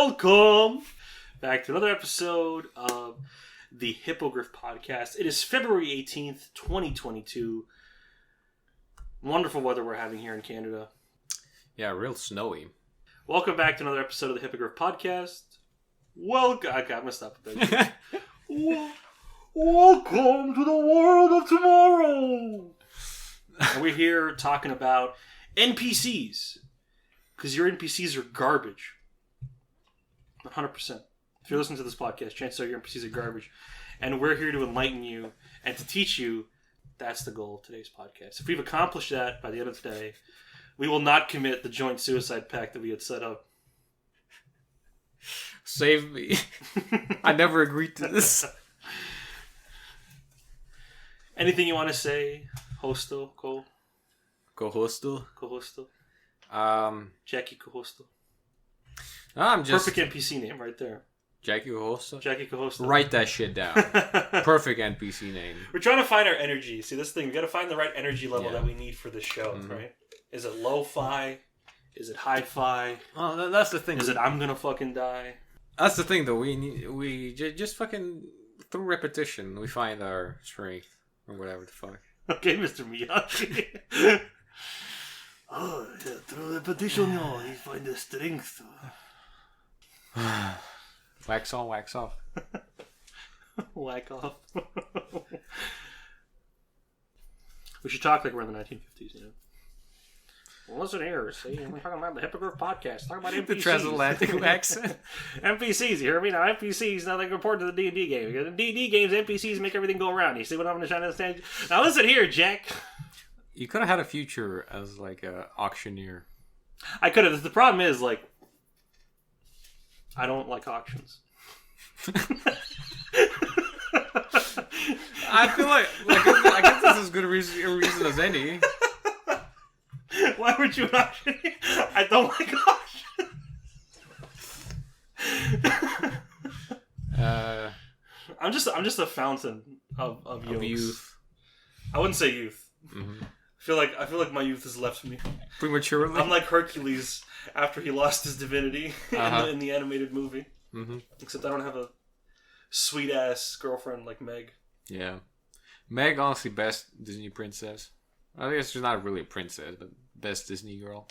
Welcome back to another episode of the Hippogryph podcast. It is February 18th, 2022. Wonderful weather we're having here in Canada. Yeah, real snowy. Welcome back to another episode of the Hippogryph podcast. Welcome. I got messed up a bit. Welcome to the world of tomorrow. And we're here talking about NPCs. Because your NPCs are garbage. 100%. If you're listening to this podcast, chances are your NPCs are garbage. And we're here to enlighten you and to teach you. That's the goal of today's podcast. If we've accomplished that by the end of today, we will not commit the joint suicide pact that we had set up. Save me. I never agreed to this. Anything you want to say, Hosto, Cole? Co-hosto? Co-hosto? Jackie Co-hosto. I'm just... Perfect NPC name right there. Jackie Co-hosto? Jackie Co-hosto. Write that shit down. Perfect NPC name. We're trying to find our energy. See, this thing, we got to find the right energy level that we need for this show, right? Is it lo-fi? Is it hi-fi? Oh, that's the thing. Is it I'm gonna fucking die? That's the thing, though. We just fucking, through repetition, we find our strength. Or whatever the fuck. Okay, Mr. Miyagi. Oh, yeah, through repetition, you find the strength. Wax on, wax off. Whack off. We should talk like we're in the 1950s, you know? Well, listen here, see? We're talking about the Hippogryph podcast. Talk about NPCs. The transatlantic accent. NPCs, you hear me? Now, NPCs, nothing important to the D&D game. Because in D&D games, NPCs make everything go around. You see what I'm trying to say? Now, listen here, Jack. You could have had a future as, like, an auctioneer. I could have. The problem is, like, I don't like auctions. I feel like I guess this is as good a reason as any. Why would you an auctioneer? I don't like auctions. I'm just a fountain of youth. I wouldn't say youth. Mm-hmm. I feel like my youth has left me Prematurely. I'm like Hercules after he lost his divinity in the animated movie. Mm-hmm. Except I don't have a sweet ass girlfriend like Meg. Yeah, Meg, honestly, best Disney princess. I guess she's not really a princess, but best Disney girl.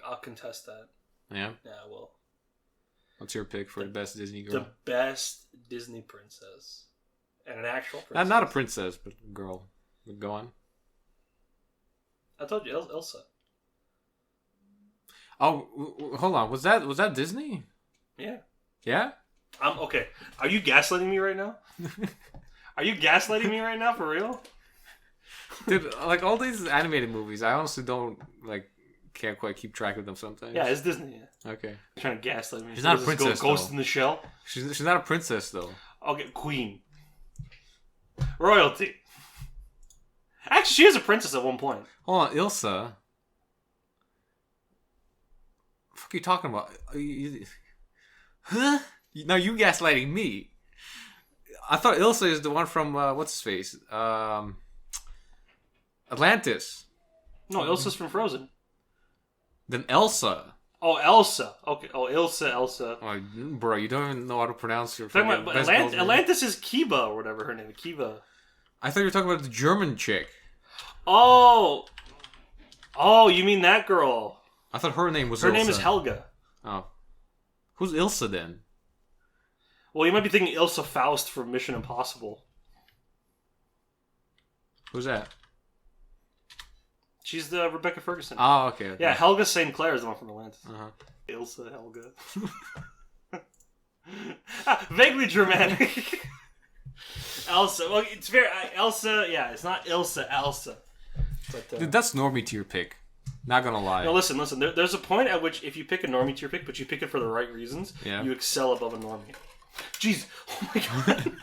I'll contest that. Yeah? Yeah, I will. What's your pick for the best Disney girl? The best Disney princess. And an actual princess. Not a princess, but a girl. Go on. I told you, Elsa. Oh, hold on. Was that Disney? Yeah. Yeah? Okay. Are you gaslighting me right now? Are you gaslighting me right now, for real? Dude, like all these animated movies, I honestly can't quite keep track of them sometimes. Yeah, it's Disney. Yeah. Okay. You're trying to gaslight me. She's not a princess, Ghost though. in the Shell? She's not a princess, though. Okay, queen. Royalty. Actually, she is a princess at one point. Hold on, Ilsa. What the fuck are you talking about? Huh? No, you gaslighting me. I thought Ilsa is the one from, what's his face? Atlantis. No, Ilsa's from Frozen. Then Elsa. Oh, Elsa. Okay. Oh, Elsa. Oh, bro, you don't even know how to pronounce your Atlantis is Kiba or whatever her name is. Kiba. I thought you were talking about the German chick. Oh, you mean that girl? I thought her name was Her Ilsa. name is Helga. Oh. Who's Ilsa then? Well, you might be thinking Ilsa Faust from Mission Impossible. Who's that? She's the Rebecca Ferguson. Oh, okay. Yeah, Helga St. Clair is the one from Atlantis. Uh-huh. Ilsa Helga. Vaguely Germanic. Elsa. Well, it's very... Elsa, yeah, it's not Ilsa, Elsa. But, dude, that's normie tier pick. Not gonna lie. No, listen. There's a point at which if you pick a normie tier pick, but you pick it for the right reasons, you excel above a normie. Jeez. Oh my god.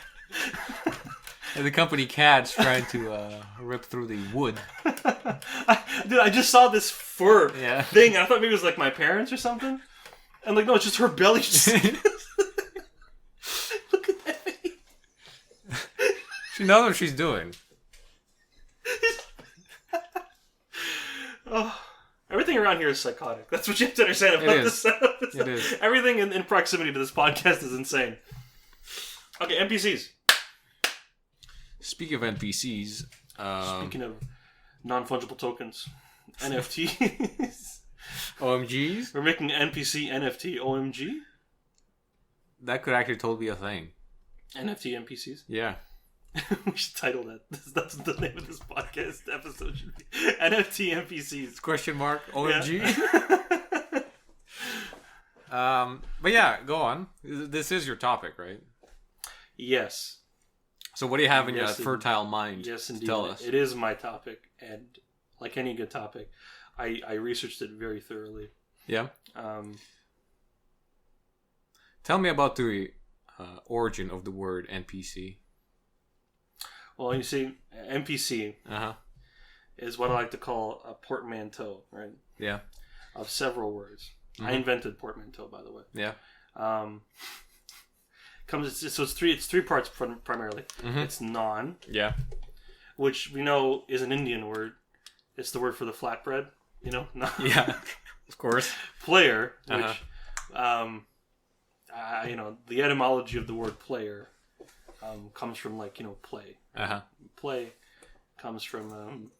And the company Cat's trying to rip through the wood. Dude, I just saw this fur thing. I thought maybe it was like my parents or something. And like, no, it's just her belly. Look at that face. She knows what she's doing. everything around here is psychotic. That's what you have to understand about this episode. It is. Everything in proximity to this podcast is insane. Okay, NPCs. Speaking of NPCs, Speaking of non-fungible tokens, NFTs. OMGs, We're making NPC NFT OMG. that could actually totally be a thing. NFT NPCs. Yeah. We should title that. That's the name of this podcast episode should be. NFT NPCs. Question mark OMG. Yeah. But yeah, go on. This is your topic, right? Yes. So what do you have in your Yes, fertile mind? Yes, to indeed. tell us. It is my topic, and like any good topic, I researched it very thoroughly. Yeah. Tell me about the origin of the word NPC. Well, you see, NPC Uh-huh. is what I like to call a portmanteau, right? Yeah. Of several words. Mm-hmm. I invented portmanteau, by the way. Yeah. It's three parts primarily. Mm-hmm. It's non, Yeah. which we know is an Indian word. It's the word for the flatbread, you know. Yeah. Of course. Player, which, Uh-huh. the etymology of the word player comes from play. Uh-huh. Play comes from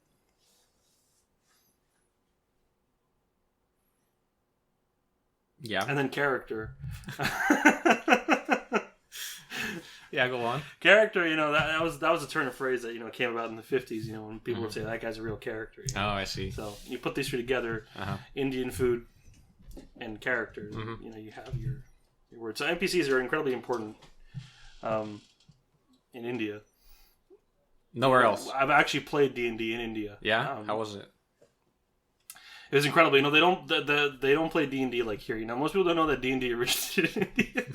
Yeah. and then character. Yeah, go on. Character, that was a turn of phrase that came about in the 50s. When people would say that guy's a real character. Oh, I see. So you put these three together, Indian food and characters. You have your words. So NPCs are incredibly important in India. Nowhere else. I've actually played D&D in India. Yeah. How was it? It was incredible. They don't play D&D like here. Most people don't know that D&D originated in India.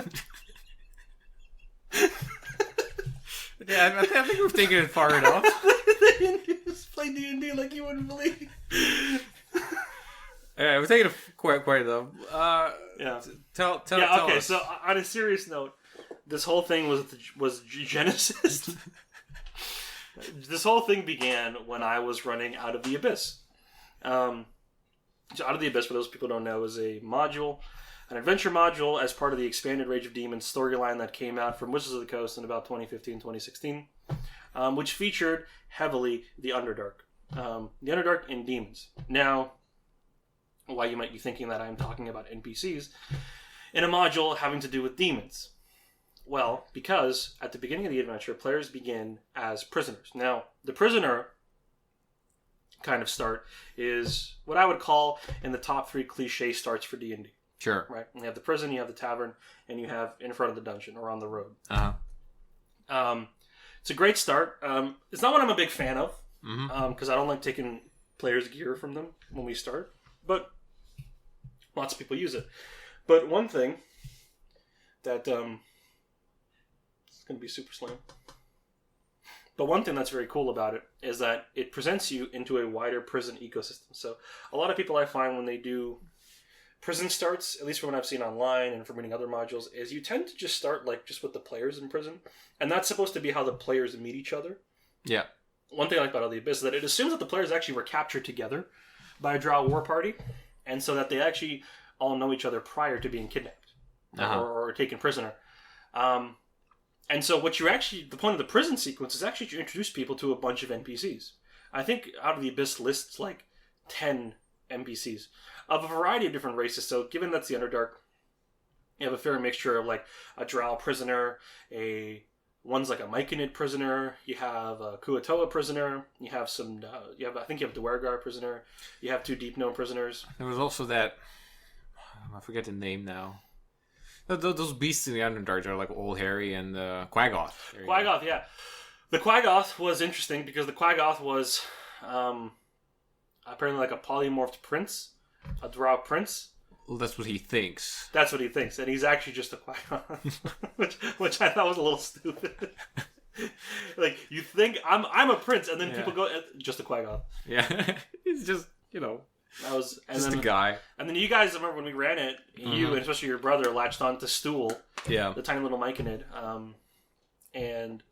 Yeah, I think we've taken it far enough. The Indians play D&D like you wouldn't believe. Yeah, we're taking it quite enough. Yeah. Tell Okay, us. so on a serious note, this whole thing was Genesis. This whole thing began when I was running Out of the Abyss. So Out of the Abyss, for those people who don't know, is a module, an adventure module as part of the expanded Rage of Demons storyline that came out from Wizards of the Coast in about 2015, 2016, which featured heavily the Underdark. The Underdark and demons. Now, why you might be thinking that I'm talking about NPCs in a module having to do with demons. Well, because at the beginning of the adventure, players begin as prisoners. Now, the prisoner kind of start is what I would call in the top 3 cliche starts for D&D. Sure. Right? You have the prison, you have the tavern, and you have in front of the dungeon or on the road. Uh-huh. It's a great start. It's not what I'm a big fan of, Mm-hmm. because I don't like taking players' gear from them when we start, but lots of people use it. But one thing that... it's going to be super slim. But one thing that's very cool about it is that it presents you into a wider prison ecosystem. So a lot of people I find when they do prison starts, at least from what I've seen online and from reading other modules, is you tend to just start just with the players in prison. And that's supposed to be how the players meet each other. Yeah. One thing I like about Out of the Abyss is that it assumes that the players actually were captured together by a drow war party. And so that they actually all know each other prior to being kidnapped or taken prisoner. And so the point of the prison sequence is actually to introduce people to a bunch of NPCs. I think Out of the Abyss lists 10 NPCs of a variety of different races. So given that's the Underdark, you have a fair mixture of a drow prisoner, one's like a Myconid prisoner, you have a Kuatoa prisoner, you have I think you have Dwergar prisoner, you have 2 Deep Gnome prisoners. There was also that, I forget the name now. Those beasts in the Underdark are like Old Harry and Quaggoth. Quaggoth, yeah. The Quaggoth was interesting because the Quaggoth was apparently like a polymorphed prince, a drow prince. Well, that's what he thinks. That's what he thinks, and he's actually just a Quaggoth, which I thought was a little stupid. You think I'm a prince, and then people go just a Quaggoth. Yeah, he's just That was just a guy. And then you guys remember when we ran it, you and especially your brother latched on to Stool, the tiny little Myconid, and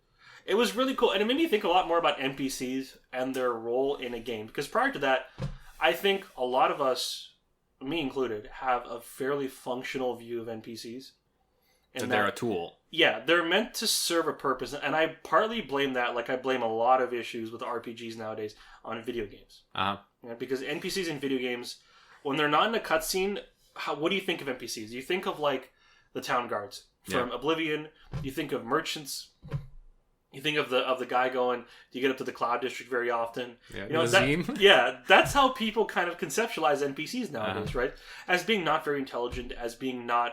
it was really cool. And it made me think a lot more about NPCs and their role in a game, because prior to that, I think a lot of us, me included, have a fairly functional view of NPCs. And they're a tool. Yeah, they're meant to serve a purpose, and I partly blame that, like I blame a lot of issues with RPGs nowadays on video games. Uh-huh. Because NPCs in video games, when they're not in a cutscene, what do you think of NPCs? You think of, like, the town guards from Oblivion. You think of merchants. You think of the guy going, do you get up to the Cloud District very often? Yeah, that's how people kind of conceptualize NPCs nowadays, right? As being not very intelligent, as being not,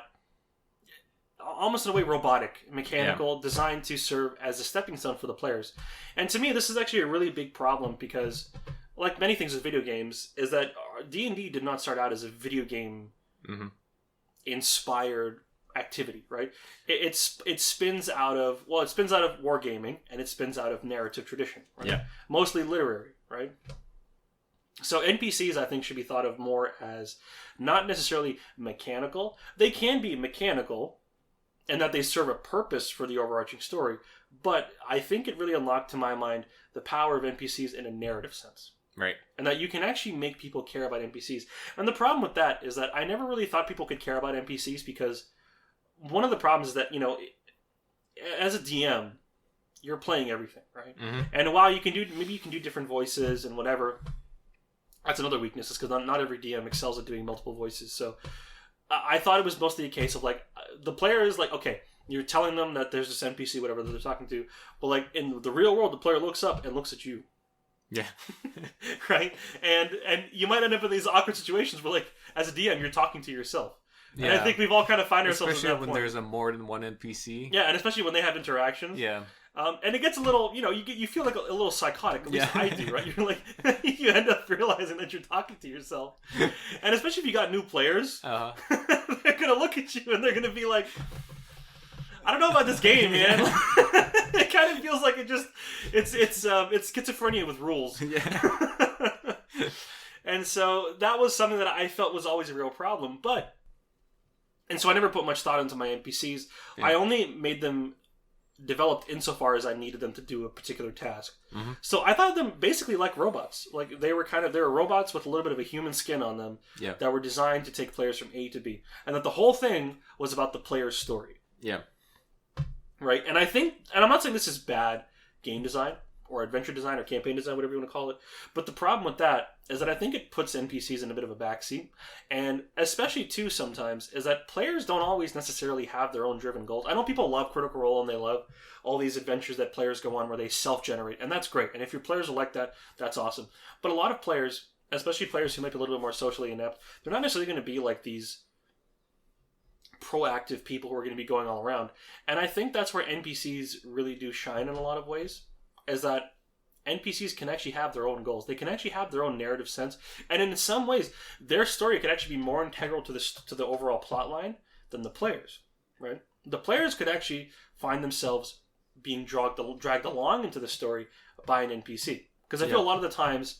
almost in a way, robotic, mechanical, designed to serve as a stepping stone for the players. And to me, this is actually a really big problem because, like many things with video games, is that D&D did not start out as a video game inspired activity, right? It spins out of wargaming, and it spins out of narrative tradition, right? Yeah. Mostly literary, right? So NPCs, I think, should be thought of more as not necessarily mechanical. They can be mechanical, and that they serve a purpose for the overarching story, but I think it really unlocked, to my mind, the power of NPCs in a narrative sense. Right. And that you can actually make people care about NPCs. And the problem with that is that I never really thought people could care about NPCs because one of the problems is that, as a DM, you're playing everything, right? Mm-hmm. And while you can do different voices and whatever, that's another weakness, is because not every DM excels at doing multiple voices. So I thought it was mostly a case of, like, the player is like, okay, you're telling them that there's this NPC, whatever, that they're talking to, but, like, in the real world, the player looks up and looks at you. Yeah. Right? And you might end up in these awkward situations where, like, as a DM, you're talking to yourself. Yeah. And I think we've all kind of find ourselves especially at that when point. there's a more than one NPC. Yeah, and especially when they have interactions. Yeah. And it gets a little, you feel like a little psychotic. At least I do, right? You're like, you end up realizing that you're talking to yourself. And especially if you got new players, they're going to look at you and they're going to be like, I don't know about this game, man. It kind of feels like it's schizophrenia with rules. Yeah. And so that was something that I felt was always a real problem. And so I never put much thought into my NPCs. Yeah. I only made them developed insofar as I needed them to do a particular task. Mm-hmm. So I thought of them basically like robots. Like they were robots with a little bit of a human skin on them that were designed to take players from A to B. And that the whole thing was about the player's story. Yeah. Right? And I think, and I'm not saying this is bad game design or adventure design or campaign design, whatever you want to call it. But the problem with that is that I think it puts NPCs in a bit of a backseat. And especially, too, sometimes, is that players don't always necessarily have their own driven goals. I know people love Critical Role and they love all these adventures that players go on where they self-generate. And that's great. And if your players are like that, that's awesome. But a lot of players, especially players who might be a little bit more socially inept, they're not necessarily going to be like these proactive people who are going to be going all around. And I think that's where NPCs really do shine in a lot of ways. Is that NPCs can actually have their own goals. They can actually have their own narrative sense. And in some ways, their story could actually be more integral to the overall plot line than the players, right? The players could actually find themselves being dragged along into the story by an NPC. Because I feel a lot of the times,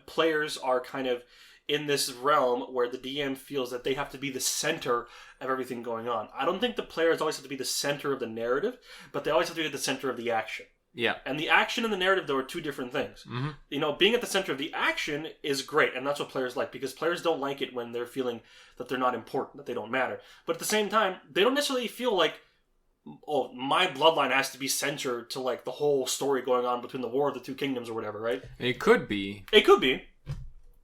players are kind of in this realm where the DM feels that they have to be the center of everything going on. I don't think the players always have to be the center of the narrative, but they always have to be at the center of the action. Yeah. And the action and the narrative, though, are two different things. Mm-hmm. Being at the center of the action is great, and that's what players like, because players don't like it when they're feeling that they're not important, that they don't matter. But at the same time, they don't necessarily feel like, oh, my bloodline has to be centered to, like, the whole story going on between the War of the Two Kingdoms or whatever, right? It could be. It could be.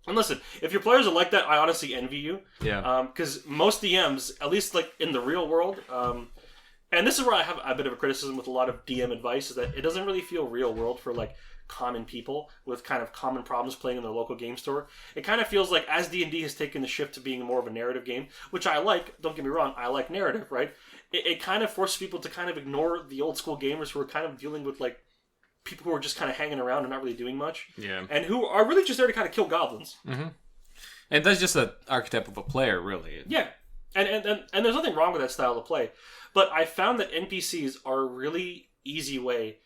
And listen, if your players are like that, I honestly envy you. Yeah. Because most DMs, at least like in the real world, and this is where I have a bit of a criticism with a lot of DM advice, is that it doesn't really feel real world for like common people with kind of common problems playing in their local game store. It kind of feels like as D&D has taken the shift to being more of a narrative game, which I like, don't get me wrong, I like narrative, right? It kind of forces people to kind of ignore the old school gamers who are kind of dealing with like people who are just kind of hanging around and not really doing much. Yeah. And who are really just there to kind of kill goblins. Mm-hmm. And that's just the archetype of a player, really. Yeah. And there's nothing wrong with that style of play. But I found that NPCs are a really easy way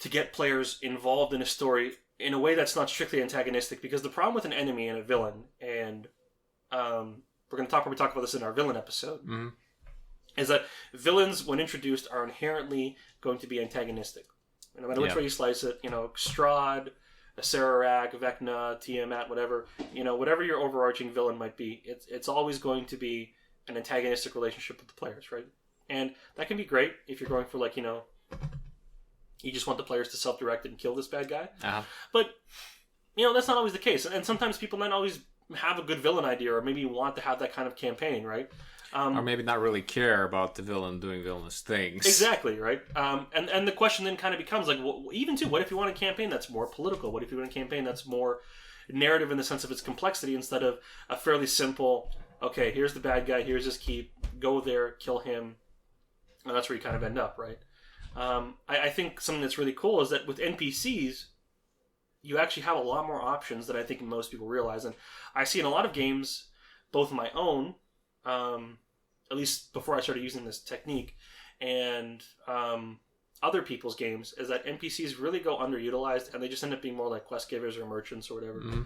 to get players involved in a story in a way that's not strictly antagonistic. Because the problem with an enemy and a villain, and we're going to probably talk about this in our villain episode, is that villains, when introduced, are inherently going to be antagonistic. No matter which way you slice it, Strahd, Acererak, Vecna, Tiamat, whatever, whatever your overarching villain might be, it's always going to be an antagonistic relationship with the players, right? And that can be great if you're going for like, you just want the players to self-direct and kill this bad guy. Uh-huh. But, that's not always the case. And sometimes people don't always have a good villain idea, or maybe want to have that kind of campaign, right? Or maybe not really care about the villain doing villainous things. Exactly, right? And the question then kind of becomes like, even too, what if you want a campaign that's more political? What if you want a campaign that's more narrative in the sense of its complexity instead of a fairly simple, okay, here's the bad guy, here's his keep, go there, kill him, and that's where you kind of end up, right? I think something that's really cool is that with NPCs, you actually have a lot more options than I think most people realize. And I see in a lot of games, both my own, at least before I started using this technique, and other people's games, is that NPCs really go underutilized, and they just end up being more like quest givers or merchants or whatever. Mm-hmm.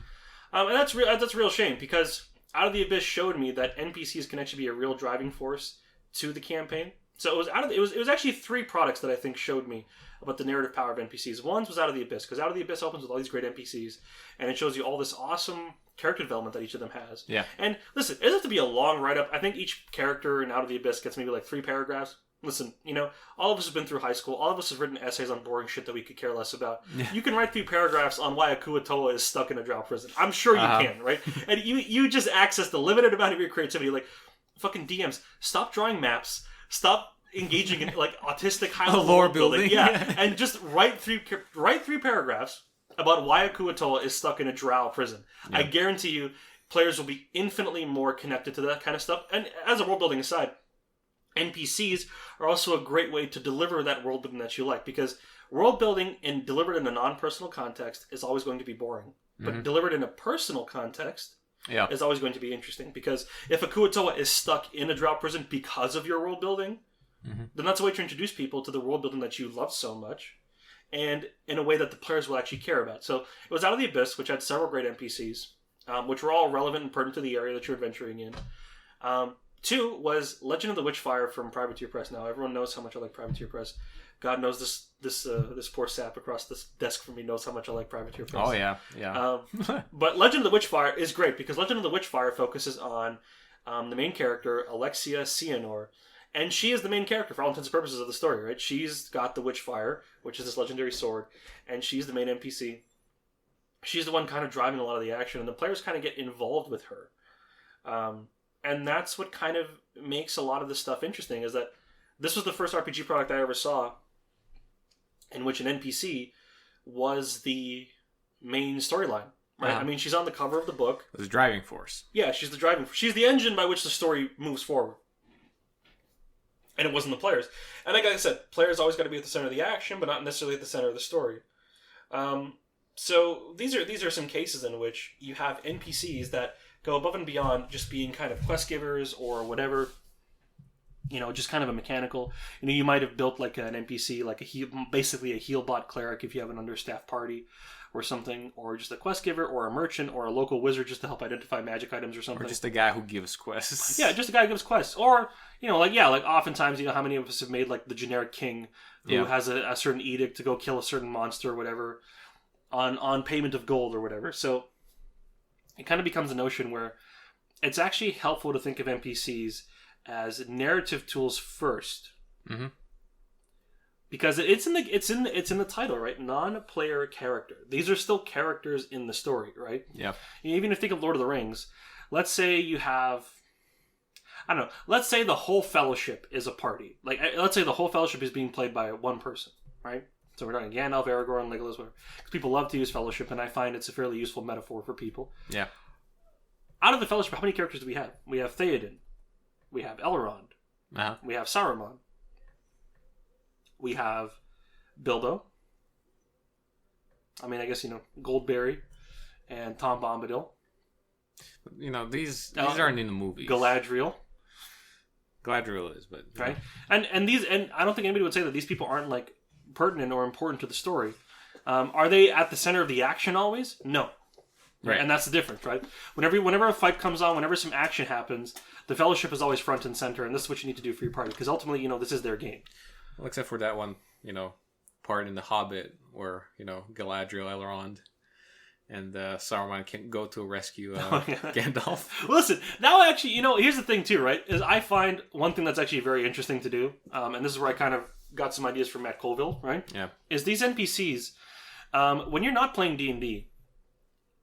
And that's a real shame, because Out of the Abyss showed me that NPCs can actually be a real driving force to the campaign. So it was actually 3 products that I think showed me about the narrative power of NPCs. One was Out of the Abyss, because Out of the Abyss opens with all these great NPCs, and it shows you all this awesome character development that each of them has. Yeah. And listen, it doesn't have to be a long write-up. I think each character in Out of the Abyss gets maybe like 3 paragraphs. Listen, all of us have been through high school. All of us have written essays on boring shit that we could care less about. Yeah. You can write 3 paragraphs on why Akuatoa is stuck in a drow prison. I'm sure you can, right? And you just access the limited amount of your creativity. Like, fucking DMs, stop drawing maps. Stop engaging in like autistic high-level lore world building. building. Yeah, and just write 3 paragraphs about why Akuatoa is stuck in a drow prison. Yeah. I guarantee you, players will be infinitely more connected to that kind of stuff. And as a world building aside, NPCs are also a great way to deliver that world building that you like, because world building and delivered in a non-personal context is always going to be boring. But delivered in a personal context is always going to be interesting, because if Akuatoa is stuck in a drow prison because of your world building, then that's a way to introduce people to the world building that you love so much, and in a way that the players will actually care about. So it was Out of the Abyss, which had several great NPCs, which were all relevant and pertinent to the area that you're adventuring in. 2 was Legend of the Witchfire from Privateer Press. Now, everyone knows how much I like Privateer Press. God knows this poor sap across this desk from me knows how much I like Privateer Press. Oh, yeah. But Legend of the Witchfire is great, because Legend of the Witchfire focuses on the main character, Alexia Ciannor. And she is the main character for all intents and purposes of the story, right? She's got the Witchfire, which is this legendary sword, and she's the main NPC. She's the one kind of driving a lot of the action, and the players kind of get involved with her. And that's what kind of makes a lot of this stuff interesting, is that this was the first RPG product I ever saw in which an NPC was the main storyline, right? I mean, she's on the cover of the book. The driving force. Yeah, she's the driving force. She's the engine by which the story moves forward. And it wasn't the players. And like I said, players always got to be at the center of the action, but not necessarily at the center of the story. So these are some cases in which you have NPCs that go above and beyond just being kind of quest givers or whatever, just kind of a mechanical. You might have built like an NPC, like basically a heal bot cleric if you have an understaffed party or something, or just a quest giver or a merchant or a local wizard just to help identify magic items or something. Or just a guy who gives quests. Yeah, just a guy who gives quests. Or, like oftentimes, how many of us have made like the generic king who has a certain edict to go kill a certain monster or whatever on payment of gold or whatever. So it kind of becomes a notion where it's actually helpful to think of NPCs as narrative tools first, because it's in the title, right? Non-player character. These are still characters in the story, right? Yeah. Even if you think of Lord of the Rings, let's say you have, I don't know. Let's say the whole Fellowship is a party. Like, let's say the whole Fellowship is being played by one person, right? So we're talking Gandalf, Aragorn, Legolas, whatever. Because people love to use Fellowship, and I find it's a fairly useful metaphor for people. Yeah. Out of the Fellowship, how many characters do we have? We have Theoden. We have Elrond. We have Saruman. We have Bilbo. I mean, I guess, Goldberry and Tom Bombadil. These aren't in the movies. Galadriel. Galadriel is, but... Right? And I don't think anybody would say that these people aren't, like, pertinent or important to the story. Are they at the center of the action always? No. Right. And that's the difference, right? Whenever a fight comes on, whenever some action happens, the Fellowship is always front and center, and this is what you need to do for your party, because ultimately, this is their game. Well, except for that one, part in The Hobbit where, Galadriel, Elrond, and Saruman can go to rescue Oh, yeah. Gandalf. Listen, now actually, here's the thing too, right? Is I find one thing that's actually very interesting to do, and this is where I kind of got some ideas from Matt Colville, right? Yeah. Is these NPCs, when you're not playing D&D,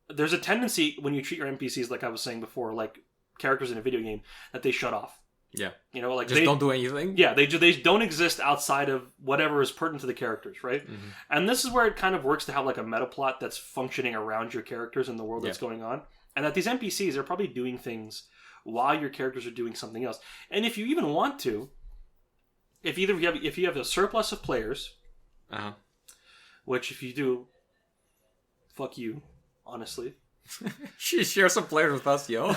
there's a tendency when you treat your NPCs like I was saying before, like characters in a video game, that they shut off. Yeah. Like just don't do anything. Yeah, they don't exist outside of whatever is pertinent to the characters, right? Mm-hmm. And this is where it kind of works to have like a meta plot that's functioning around your characters and the world that's going on. And that these NPCs are probably doing things while your characters are doing something else. And if you even want to, if you have a surplus of players, which if you do, fuck you, honestly. Share some players with us, yo.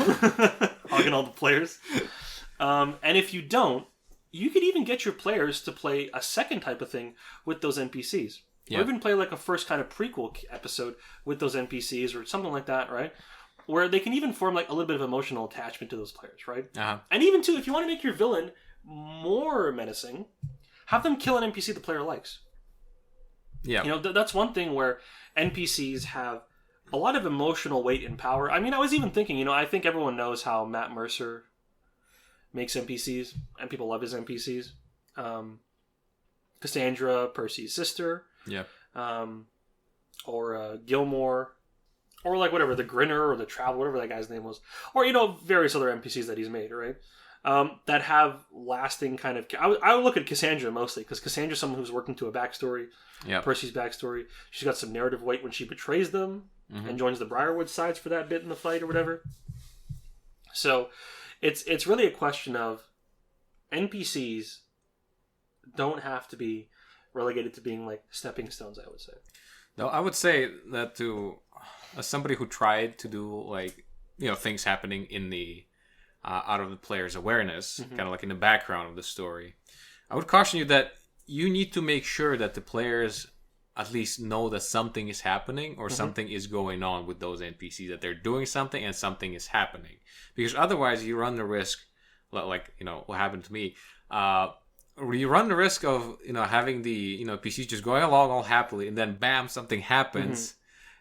Hogging all the players. And if you don't, you could even get your players to play a second type of thing with those NPCs. Or even play like a first kind of prequel episode with those NPCs or something like that, right? Where they can even form like a little bit of emotional attachment to those players, right? And even too, if you want to make your villain more menacing, have them kill an NPC the player likes. Yeah. That's one thing where NPCs have a lot of emotional weight and power. I mean, I was even thinking, I think everyone knows how Matt Mercer makes NPCs, and people love his NPCs. Cassandra, Percy's sister. Yeah. Or Gilmore. Or like whatever, the Grinner or the Travel, whatever that guy's name was. Or, various other NPCs that he's made, right? That have lasting kind of... I would look at Cassandra mostly, because Cassandra's someone who's working to a backstory. Yeah. Percy's backstory. She's got some narrative weight when she betrays them and joins the Briarwood sides for that bit in the fight or whatever. So... It's really a question of NPCs don't have to be relegated to being like stepping stones, I would say. No, I would say that as somebody who tried to do like, things happening in the out of the player's awareness, kind of like in the background of the story, I would caution you that you need to make sure that the players at least know that something is happening or something is going on with those NPCs, that they're doing something and something is happening. Because otherwise you run the risk, like, what happened to me, you run the risk of, having the, NPCs just going along all happily and then bam, something happens.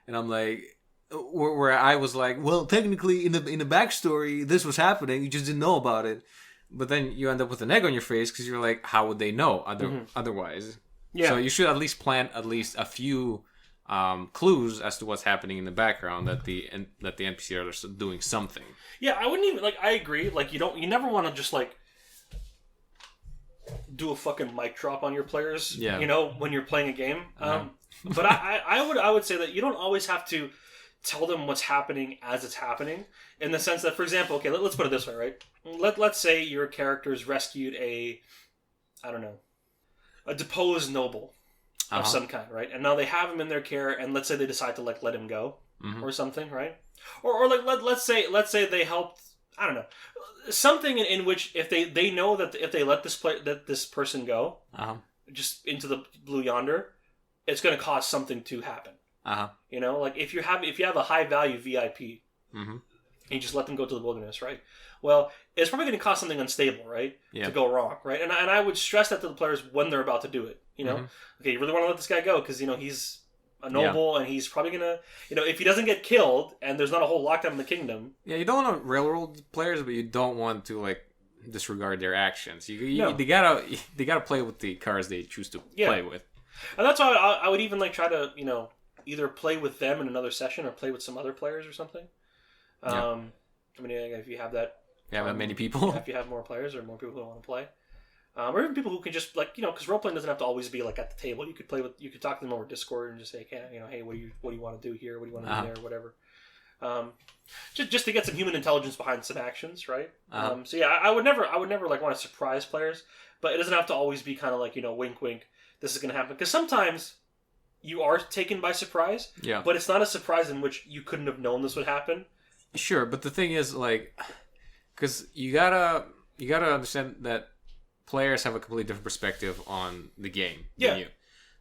And I'm like, where I was like, well, technically in the backstory, this was happening. You just didn't know about it. But then you end up with an egg on your face because you're like, how would they know otherwise? Yeah. So you should at least plant at least a few clues as to what's happening in the background, that the NPCs are doing something. Yeah, I wouldn't even I agree. Like you never want to just like do a fucking mic drop on your players. Yeah. When you're playing a game. But I would say that you don't always have to tell them what's happening as it's happening. In the sense that, for example, okay, let's put it this way, right? Let's say your characters rescued a deposed noble of some kind, right? And now they have him in their care, and let's say they decide to let him go or something, right? Or let's say they helped, something in which if they know that if they let this person go just into the blue yonder, it's going to cause something to happen. Like if you have a high value VIP and you just let them go to the wilderness, right? Well, it's probably going to cause something unstable, right? Yeah. To go wrong, right? And I would stress that to the players when they're about to do it. Okay, you really want to let this guy go because he's a noble and he's probably going to, if he doesn't get killed and there's not a whole lockdown in the kingdom. Yeah, you don't want to railroad players, but you don't want to like disregard their actions. They gotta play with the cards they choose to play with. And that's why I would even like try to either play with them in another session or play with some other players or something. If you have that. Yeah, that many people. If you have more players or more people who want to play. Or even people who can just because role playing doesn't have to always be like at the table. You could talk to them over Discord and just say, hey, what do you want to do here? What do you want to do there? Whatever. Just to get some human intelligence behind some actions, right? So yeah, I would never want to surprise players, but it doesn't have to always be kind of like wink, wink. This is going to happen because sometimes you are taken by surprise. Yeah. But it's not a surprise in which you couldn't have known this would happen. Sure, but the thing is because you gotta understand that players have a completely different perspective on the game than you.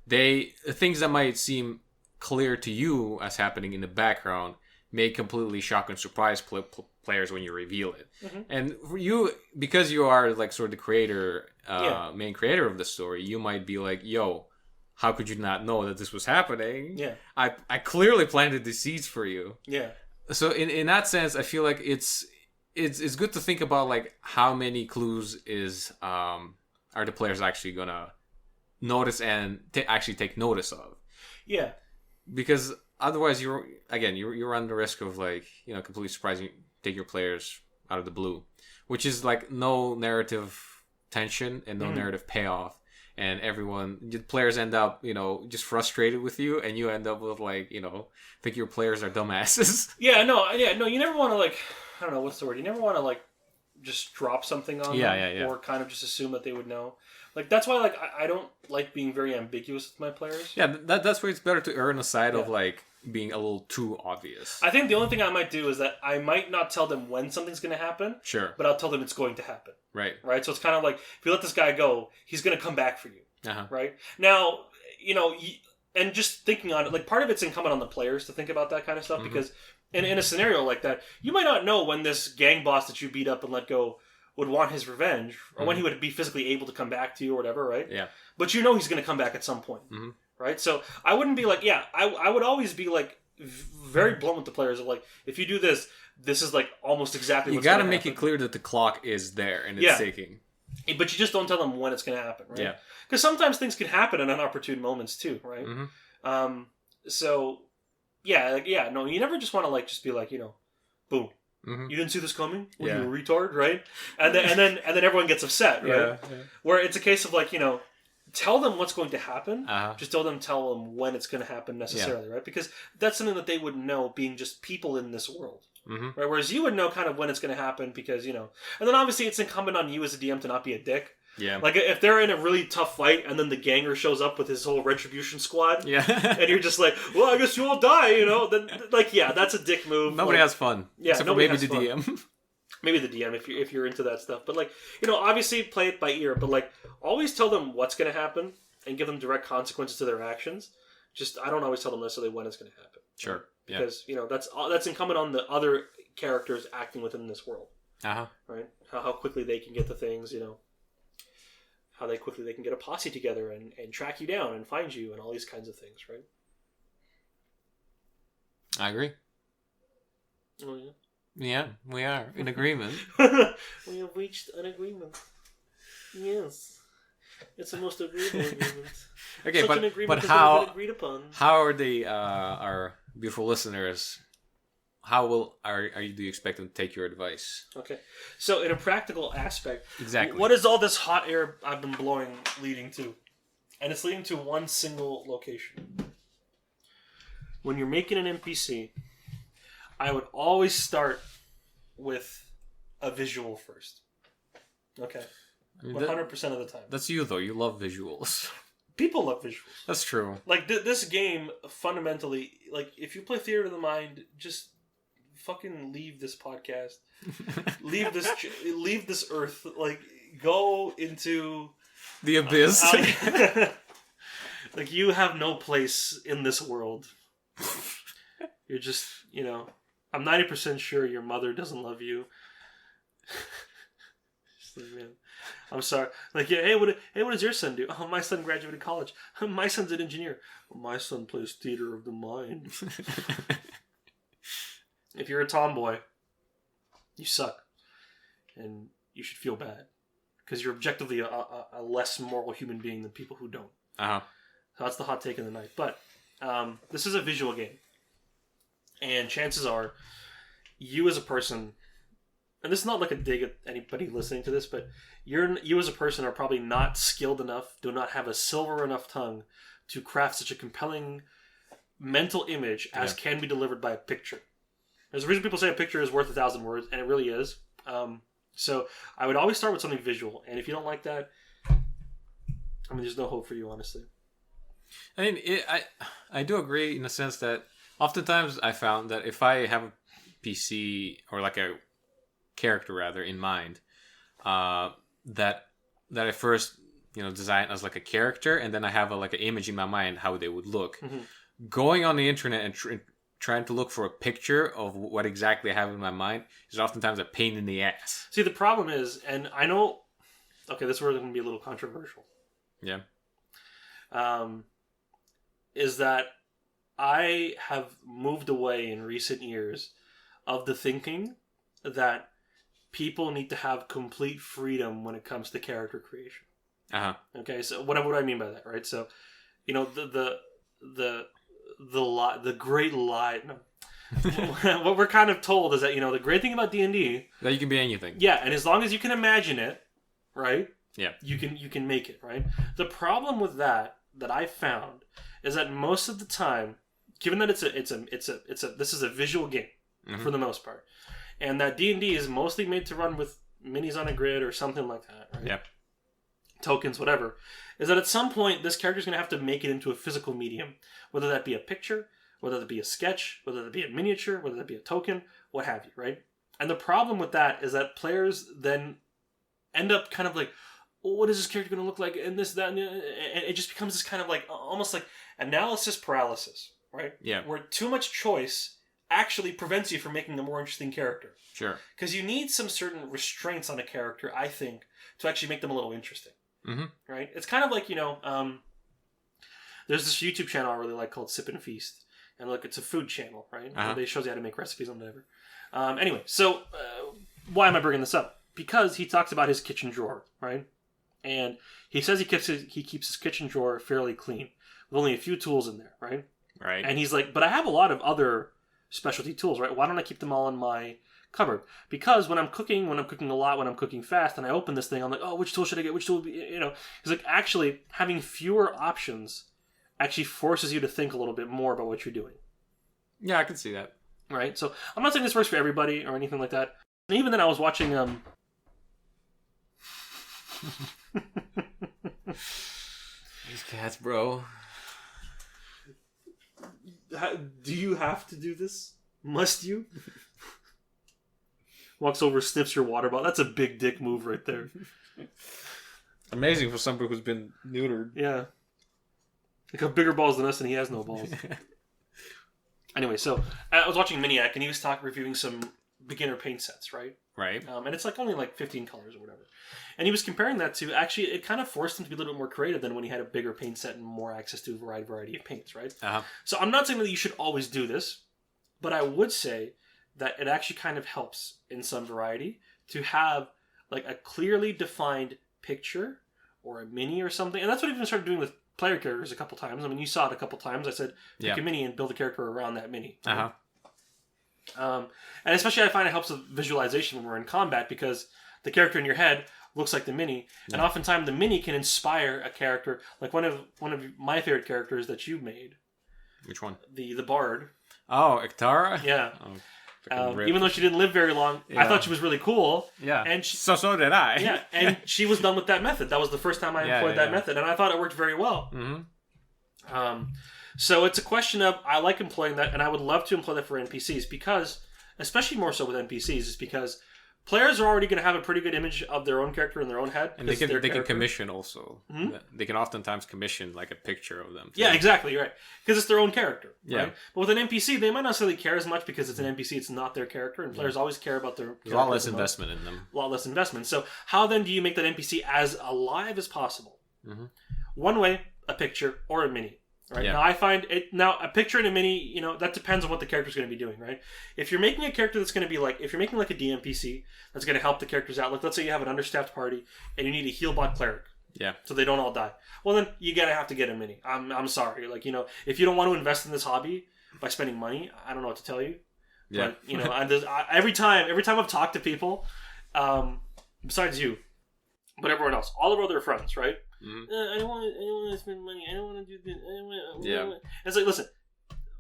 The things that might seem clear to you as happening in the background may completely shock and surprise players when you reveal it. And for you, because you are like sort of the creator, main creator of the story, you might be like, yo, how could you not know that this was happening? Yeah. I clearly planted the seeds for you. Yeah. So in that sense, I feel like it's good to think about like how many clues are the players actually gonna notice and actually take notice of. Yeah. Because otherwise, you run the risk of like completely surprising, take your players out of the blue, which is like no narrative tension and no narrative payoff. And the players end up, just frustrated with you, and you end up with like, think your players are dumbasses. No. You never want to like, I don't know what's the word. You never want to like just drop something on them, or kind of just assume that they would know. Like that's why like I don't like being very ambiguous with my players. Yeah, that's why it's better to err on the side of like being a little too obvious. I think the only thing I might do is that I might not tell them when something's going to happen. Sure. But I'll tell them it's going to happen. Right. Right? So it's kind of like, if you let this guy go, he's going to come back for you. Uh-huh. Right? Now, and just thinking on it, like part of it's incumbent on the players to think about that kind of stuff, because in a scenario like that, you might not know when this gang boss that you beat up and let go would want his revenge, or when he would be physically able to come back to you or whatever, right? Yeah. But he's going to come back at some point. Right? So I wouldn't be like, I would always be like, very blunt with the players of like, if you do this is like almost exactly what's going to happen. You got to make it clear that the clock is there and it's ticking. But you just don't tell them when it's going to happen, right? Yeah. Because sometimes things can happen in unopportune moments too, right? No, you never just want to like just be like, boom. You didn't see this coming? Were you a retard, right? And then everyone gets upset, right? Yeah. Where it's a case of like, tell them what's going to happen. Just tell them when it's going to happen necessarily, right? Because that's something that they wouldn't know, being just people in this world, right? Whereas you would know kind of when it's going to happen, because and then obviously it's incumbent on you as a DM to not be a dick. Yeah. Like if they're in a really tough fight and then the ganger shows up with his whole retribution squad, and you're just like, well, I guess you all die, then like that's a dick move. Nobody has fun. Yeah, except for maybe the DM. Maybe the DM if you're into that stuff. But like, obviously play it by ear, but like always tell them what's going to happen and give them direct consequences to their actions. Just I don't always tell them necessarily when it's going to happen. Sure. Yeah. Because, that's incumbent on the other characters acting within this world. Right? How quickly they can get the things, how quickly they can get a posse together and track you down and find you and all these kinds of things, right? I agree. Oh, yeah. Yeah, we are in agreement. We have reached an agreement. Yes. It's the most agreeable agreement. Okay, Such an agreement has never been agreed upon. How are our beautiful listeners? Do you expect them to take your advice? Okay, so in a practical aspect, exactly, what is all this hot air I've been blowing leading to? And it's leading to one single location. When you're making an NPC, I would always start with a visual first. Okay. 100% of the time. That's you, though. You love visuals. People love visuals. That's true. Like, this game, fundamentally, like, if you play Theater of the Mind, just fucking leave this podcast. leave this earth. Like, go into... the abyss. Like, you have no place in this world. You're just, I'm 90% sure your mother doesn't love you. Just like, man, I'm sorry. Like, yeah, hey, what does your son do? Oh, my son graduated college. My son's an engineer. My son plays Theater of the Mind. If you're a tomboy, you suck. And you should feel bad. Because you're objectively a less moral human being than people who don't. So that's the hot take of the night. But this is a visual game. And chances are, you as a person, and this is not like a dig at anybody listening to this, but you as a person are probably not skilled enough, do not have a silver enough tongue to craft such a compelling mental image as can be delivered by a picture. There's a reason people say a picture is worth 1,000 words, and it really is. So I would always start with something visual, and if you don't like that, I mean, there's no hope for you, honestly. I mean, I do agree in the sense that oftentimes I found that if I have a PC or like a character rather in mind, that I first design as like a character, and then I have like an image in my mind how they would look. Going on the internet and trying to look for a picture of what exactly I have in my mind is oftentimes a pain in the ass. See, the problem is, and I know, okay, this is where it's going to be a little controversial. Yeah. is that I have moved away in recent years of the thinking that people need to have complete freedom when it comes to character creation. Okay, so what do I mean by that, right? So, the great lie. No. What we're kind of told is that the great thing about D&D that you can be anything. Yeah, and as long as you can imagine it, right? Yeah, you can make it, right? The problem with that I found is that most of the time, given that this is a visual game for the most part, and that D&D is mostly made to run with minis on a grid or something like that, right? Yeah. Tokens, whatever, is that at some point this character is going to have to make it into a physical medium, whether that be a picture, whether that be a sketch, whether that be a miniature, whether that be a token, what have you, right? And the problem with that is that players then end up kind of like, what is this character going to look like, and this, that, and it just becomes this kind of like, almost like analysis paralysis, right? Yeah. Where too much choice actually prevents you from making a more interesting character. Sure. Because you need some certain restraints on a character, I think, to actually make them a little interesting. Mm-hmm. Right? It's kind of like, there's this YouTube channel I really like called Sip and Feast. And look, it's a food channel, right? They shows you how to make recipes and whatever. Anyway, so why am I bringing this up? Because he talks about his kitchen drawer, right? And he says he keeps his kitchen drawer fairly clean with only a few tools in there, right? Right. And he's like, but I have a lot of other specialty tools, right? Why don't I keep them all in my cupboard? Because when I'm cooking a lot, when I'm cooking fast, and I open this thing, I'm like, oh, which tool should I get? Which tool? He's like, actually, having fewer options actually forces you to think a little bit more about what you're doing. Yeah, I can see that. Right? So I'm not saying this works for everybody or anything like that. And even then, I was watching. These cats, bro. Do you have to do this? Must you? Walks over, sniffs your water bottle. That's a big dick move right there. Amazing for somebody who's been neutered. Yeah. Like, have bigger balls than us, and he has no balls. Anyway, so I was watching Miniac, and he was reviewing some beginner paint sets, right? Right. And it's like only like 15 colors or whatever. And he was comparing that to, actually, it kind of forced him to be a little bit more creative than when he had a bigger paint set and more access to a variety of paints, right? So I'm not saying that you should always do this, but I would say that it actually kind of helps in some variety to have like a clearly defined picture or a mini or something. And that's what I've even started doing with player characters a couple times. I mean, you saw it a couple times. I said, pick a mini and build a character around that mini. Right? And especially I find it helps with visualization when we're in combat, because the character in your head looks like the mini. Yeah. And oftentimes the mini can inspire a character. Like one of my favorite characters that you made. Which one? The Bard. Oh, Iktara? Yeah. Even though she didn't live very long, I thought she was really cool. Yeah. And so did I. Yeah, and she was done with that method. That was the first time I employed that method, and I thought it worked very well. Mm-hmm. So it's a question of, I like employing that, and I would love to employ that for NPCs, because, especially more so with NPCs, is because players are already going to have a pretty good image of their own character in their own head. And they can commission also. Mm-hmm. They can oftentimes commission like a picture of them. Too. Yeah, exactly, right. Because it's their own character. Yeah. Right? But with an NPC, they might not necessarily care as much because it's an NPC, it's not their character, and players always care about their character. A lot less investment in them. A lot less investment. So how then do you make that NPC as alive as possible? Mm-hmm. One way, a picture or a mini. Right. Yeah. Now I find it a picture and a mini, that depends on what the character's going to be doing, right? If you're making a character that's going to be like, if you're making like a DMPC that's going to help the characters out, like let's say you have an understaffed party and you need a healbot cleric. Yeah. So they don't all die. Well, then you gotta have to get a mini. I'm sorry. Like, if you don't want to invest in this hobby by spending money, I don't know what to tell you. Yeah. But, every time I've talked to people, besides you, but everyone else, all of our other friends, right? Mm-hmm. I don't want to spend money. I don't want to do this. Yeah. It's like, listen,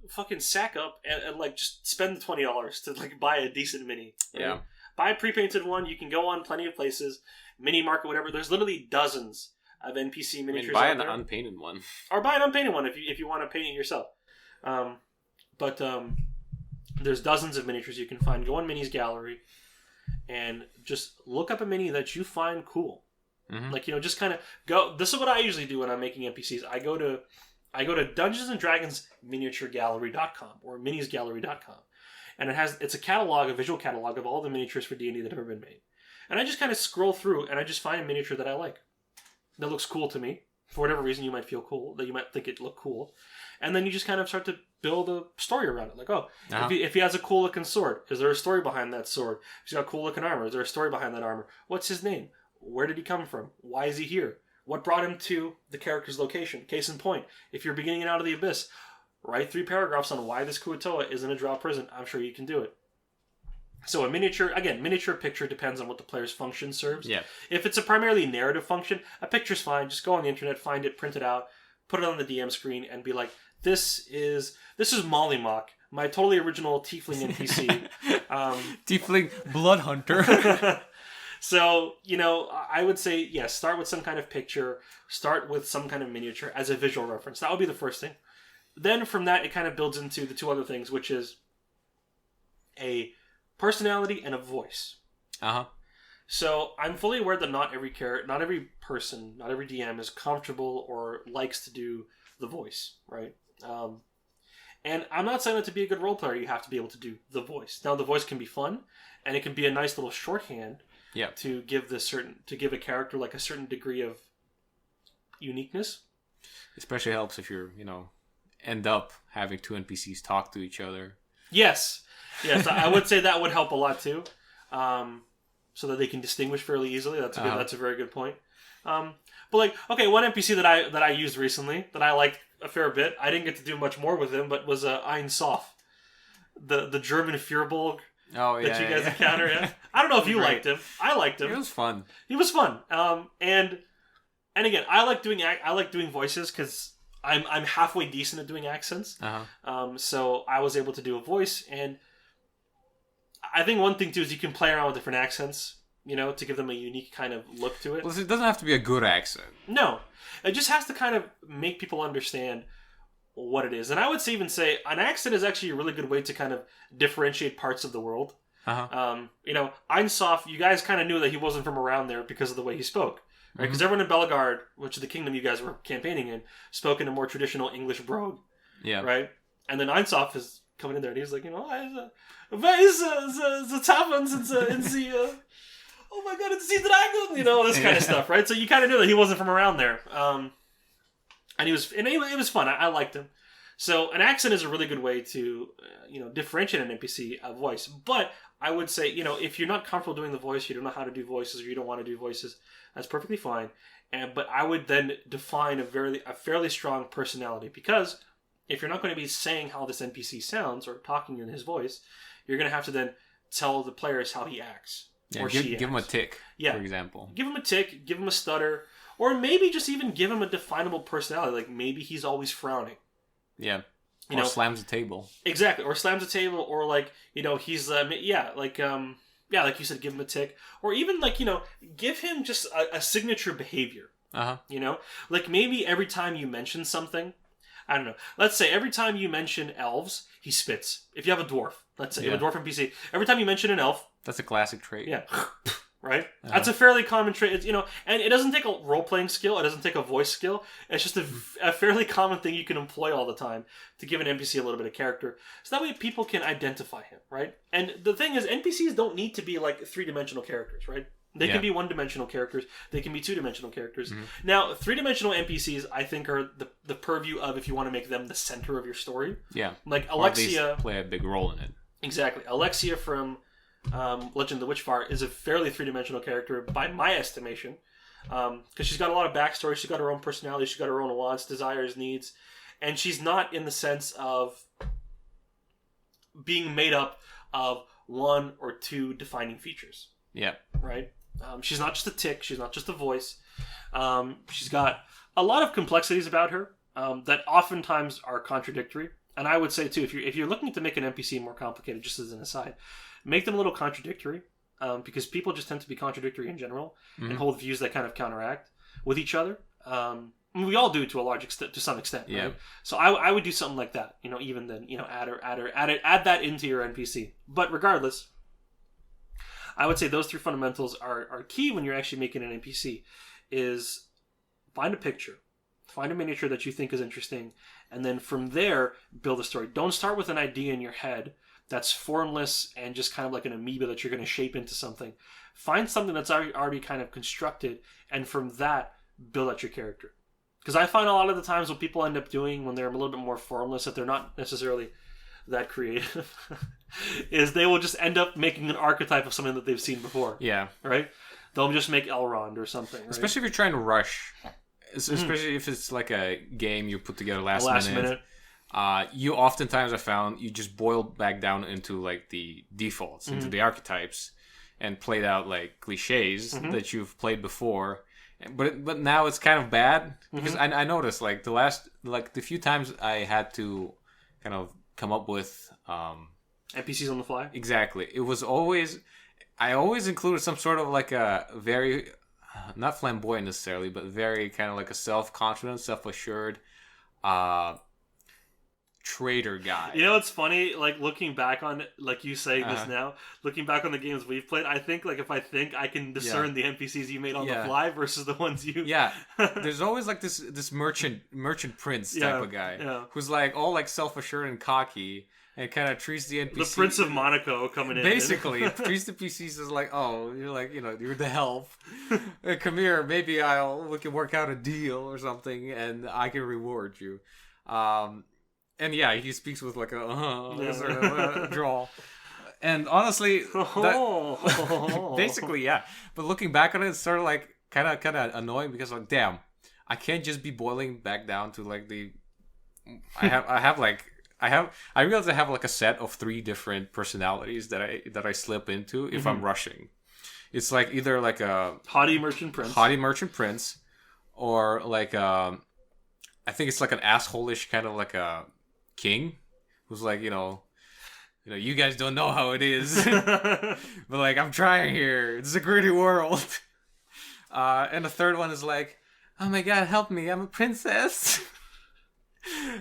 fucking sack up and like just spend the $20 to like buy a decent mini. Right? Yeah. Buy a pre-painted one. You can go on plenty of places, mini market, whatever. There's literally dozens of NPC miniatures. Buy out an there. unpainted one, or buy an unpainted one if you want to paint it yourself. But there's dozens of miniatures you can find. Go on Mini's gallery and just look up a mini that you find cool. Mm-hmm. Like, just kind of go. This is what I usually do when I'm making NPCs. I go to Dungeons and Dragons miniaturegallery.com or minisgallery.com, and it's a visual catalog of all the miniatures for D&D that have ever been made. And I just kind of scroll through and I just find a miniature that I like, that looks cool to me, For whatever reason, you might feel cool, that you might think it look cool. And then you just kind of start to build a story around it. Like, if he has a cool looking sword, is there a story behind that sword? If he's got cool looking armor, is there a story behind that armor? What's his name? Where did he come from? Why is he here? What brought him to the character's location? Case in point, if you're beginning Out of the Abyss, write 3 paragraphs on why this Kuo-toa is in a drow prison. I'm sure you can do it. So a miniature picture depends on what the player's function serves. Yeah. If it's a primarily narrative function, a picture's fine. Just go on the internet, find it, print it out, put it on the DM screen, and be like, this is Mollymock, my totally original tiefling NPC. Tiefling blood hunter. So, I would say, yes, start with some kind of picture, start with some kind of miniature as a visual reference. That would be the first thing. Then from that, it kind of builds into the 2 other things, which is a personality and a voice. So I'm fully aware that not every person, not every DM is comfortable or likes to do the voice, right? And I'm not saying that to be a good role player, you have to be able to do the voice. Now, the voice can be fun, and it can be a nice little shorthand to give a character like a certain degree of uniqueness. Especially helps if you're, end up having 2 NPCs talk to each other. Yes, I would say that would help a lot too, so that they can distinguish fairly easily. That's a very good point. But one NPC that I used recently that I liked a fair bit. I didn't get to do much more with him, but was Ein Sof, the German Fürbolg that you guys encounter. Yeah. I don't know if you liked him. I liked him. He was fun. And again, I like doing voices because I'm halfway decent at doing accents. So I was able to do a voice, and I think one thing too is you can play around with different accents, to give them a unique kind of look to it. Well, it doesn't have to be a good accent. No, it just has to kind of make people understand what it is. And I would even say an accent is actually a really good way to kind of differentiate parts of the world. Ein Sof, you guys kind of knew that he wasn't from around there because of the way he spoke. Right, because everyone in Bellegarde, which is the kingdom you guys were campaigning in, spoke in a more traditional English brogue. Yeah. Right? And then Ein Sof is coming in there, and he's like, the taverns in the... Oh my god, it's the dragon! This kind of stuff, right? So you kind of knew that he wasn't from around there. And it was fun. I liked him. So an accent is a really good way to, differentiate an NPC voice. But I would say, if you're not comfortable doing the voice, you don't know how to do voices, or you don't want to do voices, that's perfectly fine. But I would then define a fairly strong personality, because if you're not going to be saying how this NPC sounds or talking in his voice, you're going to have to then tell the players how he acts. Yeah, give him a tick, for example. Give him a tick, give him a stutter, or maybe just even give him a definable personality. Like maybe he's always frowning. Yeah. Or slams a table. Exactly. Or slams a table, or he's like you said, give him a tick. Or even give him just a signature behavior. Like maybe every time you mention something, I don't know. Let's say every time you mention elves, he spits. If you have a dwarf, let's say you have a dwarf NPC, every time you mention an elf, that's a classic trait. Yeah. Right? That's a fairly common trait. And it doesn't take a role-playing skill. It doesn't take a voice skill. It's just a fairly common thing you can employ all the time to give an NPC a little bit of character. So that way people can identify him, right? And the thing is, NPCs don't need to be like 3-dimensional characters, right? They can be 1-dimensional characters. They can be 2-dimensional characters. Now, 3-dimensional NPCs, I think, are the purview of if you want to make them the center of your story. Yeah. Like Alexia... Or at least play a big role in it. Exactly. Alexia from... Legend of the Witchfire is a fairly 3-dimensional character by my estimation, because she's got a lot of backstory. She's got her own personality. She's got her own wants, desires, needs, and she's not in the sense of being made up of 1 or 2 defining features. Yeah. Right. She's not just a tick. She's not just a voice. She's got a lot of complexities about her that oftentimes are contradictory. And I would say too, if you're looking to make an NPC more complicated, just as an aside, make them a little contradictory, because people just tend to be contradictory in general and hold views that kind of counteract with each other. We all do to a large extent, to some extent. Yeah. Right? So I would do something like that. Even then, add that into your NPC. But regardless, I would say those 3 fundamentals are key when you're actually making an NPC. Is find a picture, find a miniature that you think is interesting, and then from there build a story. Don't start with an idea in your head that's formless and just kind of like an amoeba that you're going to shape into something. Find something that's already kind of constructed, and from that, build out your character. Because I find a lot of the times what people end up doing when they're a little bit more formless, that they're not necessarily that creative, is they will just end up making an archetype of something that they've seen before. Yeah. Right? They'll just make Elrond or something. Right? Especially if you're trying to rush. Especially if it's like a game you put together last minute. You oftentimes have found you just boil back down into like the defaults, into the archetypes, and played out like cliches that you've played before. But now it's kind of bad because I noticed like the few times I had to kind of come up with NPCs on the fly. Exactly. It was always I always included some sort of like a very not flamboyant necessarily, but very kind of like a self-confident, self-assured trader guy. You know what's funny? Like looking back on, like you saying this now, looking back on the games we've played, I think like if I think I can discern the NPCs you made on the fly versus the ones you. Yeah, there's always like this merchant prince type of guy who's like all like self-assured and cocky. And kind of treats the NPC... The Prince of Monaco coming in. Basically, treats the PCs as like, oh, you're like, you're the help. Come here, maybe we can work out a deal or something, and I can reward you. And yeah, he speaks with like a sort of drawl. And honestly, basically, yeah. But looking back on it, it's sort of like kind of annoying because like, damn, I can't just be boiling back down to like the... I realize I have like a set of 3 different personalities that I slip into if I'm rushing. It's like either like a haughty merchant prince, or like I think it's like an asshole-ish kind of like a king who's like you guys don't know how it is, but like I'm trying here. It's a gritty world. And the third one is like, oh my god, help me! I'm a princess.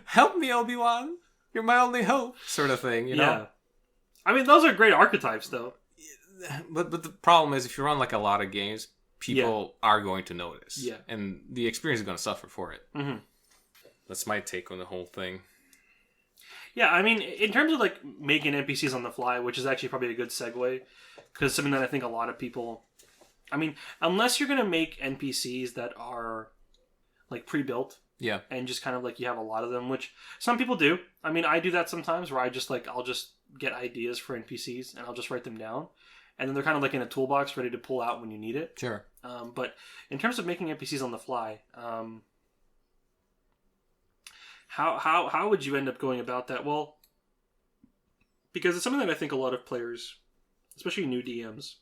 Help me, Obi-Wan. You're my only hope, sort of thing, you know? Yeah. I mean, those are great archetypes, though. But the problem is, if you run like a lot of games, people are going to notice. Yeah. And the experience is going to suffer for it. Mm-hmm. That's my take on the whole thing. Yeah, I mean, in terms of like making NPCs on the fly, which is actually probably a good segue, because something that I think a lot of people... I mean, unless you're going to make NPCs that are like pre-built... Yeah. And just kind of like you have a lot of them, which some people do. I mean, I do that sometimes where I'll just get ideas for NPCs and I'll just write them down. And then they're kind of like in a toolbox ready to pull out when you need it. Sure. But in terms of making NPCs on the fly, how would you end up going about that? Well, because it's something that I think a lot of players, especially new DMs,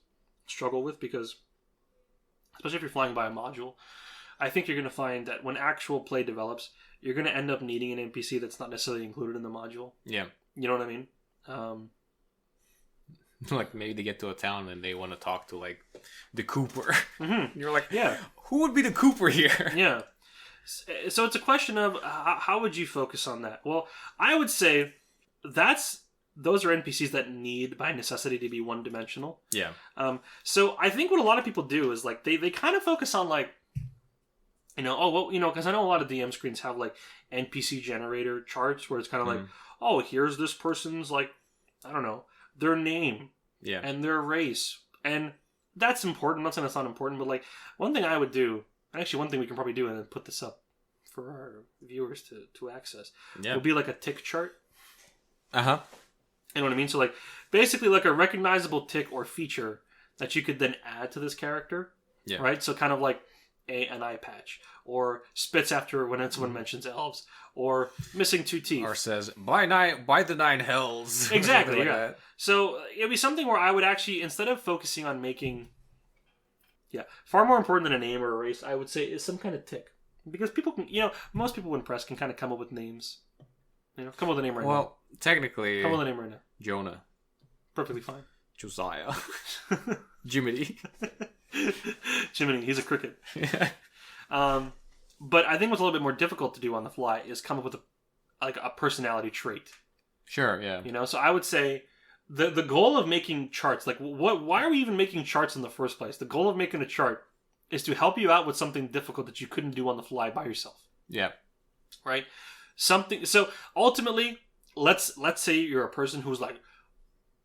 struggle with because, especially if you're flying by a module, I think you're going to find that when actual play develops, you're going to end up needing an NPC that's not necessarily included in the module. Yeah. You know what I mean? Like maybe they get to a town and they want to talk to like the Cooper. Mm-hmm. You're like, yeah, who would be the Cooper here? Yeah. So it's a question of how would you focus on that? Well, I would say those are NPCs that need by necessity to be one-dimensional. Yeah. So I think what a lot of people do is like they kind of focus on like, because I know a lot of DM screens have like NPC generator charts where it's kind of like, oh, here's this person's like, I don't know, their name and their race. And that's important. I'm not saying that's not important, but like one thing I would do, and actually one thing we can probably do and then put this up for our viewers to access, would be like a tick chart. Uh-huh. You know what I mean? So like basically like a recognizable tick or feature that you could then add to this character. Yeah. Right? So kind of like an eye patch, or spits after when someone mentions elves, or missing 2 teeth, or says by the 9 hells. Exactly. like Yeah. That. So it'd be something where I would actually, instead of focusing on making, far more important than a name or a race, I would say is some kind of tick, because people can, most people when pressed can kind of come up with names. Come up with a name right now. Well, technically, come up with a name right now. Jonah, perfectly fine. Josiah, Jiminy. Jiminy, he's a cricket. But I think what's a little bit more difficult to do on the fly is come up with a personality trait. Sure, yeah. So I would say the goal of making charts, like why are we even making charts in the first place? The goal of making a chart is to help you out with something difficult that you couldn't do on the fly by yourself. Yeah. Right? So ultimately, let's say you're a person who's like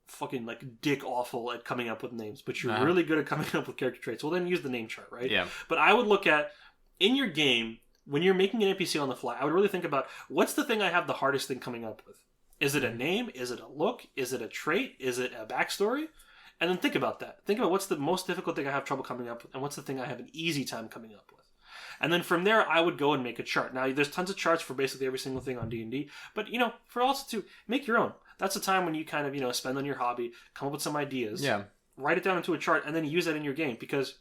fucking like dick awful at coming up with names, but you're really good at coming up with character traits. Well, then use the name chart, right? Yeah. But I would look at, in your game, when you're making an NPC on the fly, I would really think about what's the thing I have the hardest thing coming up with. Is it a name? Is it a look? Is it a trait? Is it a backstory? And then think about that. Think about what's the most difficult thing I have trouble coming up with, and what's the thing I have an easy time coming up with. And then from there, I would go and make a chart. Now, there's tons of charts for basically every single thing on D&D, but, for also to make your own. That's a time when you kind of, spend on your hobby, come up with some ideas, write it down into a chart, and then use that in your game, because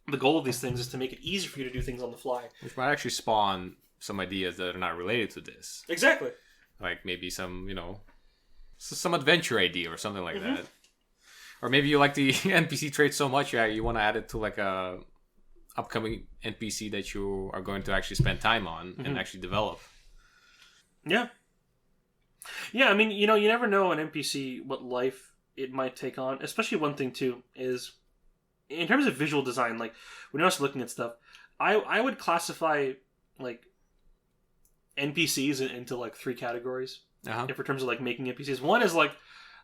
the goal of these things is to make it easy for you to do things on the fly. Which might actually spawn some ideas that are not related to this. Exactly. Like maybe some, some adventure idea or something like that. Or maybe you like the NPC trait so much, you want to add it to like a upcoming NPC that you are going to actually spend time on and actually develop. Yeah. Yeah, I mean, you never know an NPC what life it might take on. Especially one thing, too, is in terms of visual design, like, when you're also looking at stuff, I would classify, like, NPCs into, like, 3 categories. If in terms of, like, making NPCs. One is, like,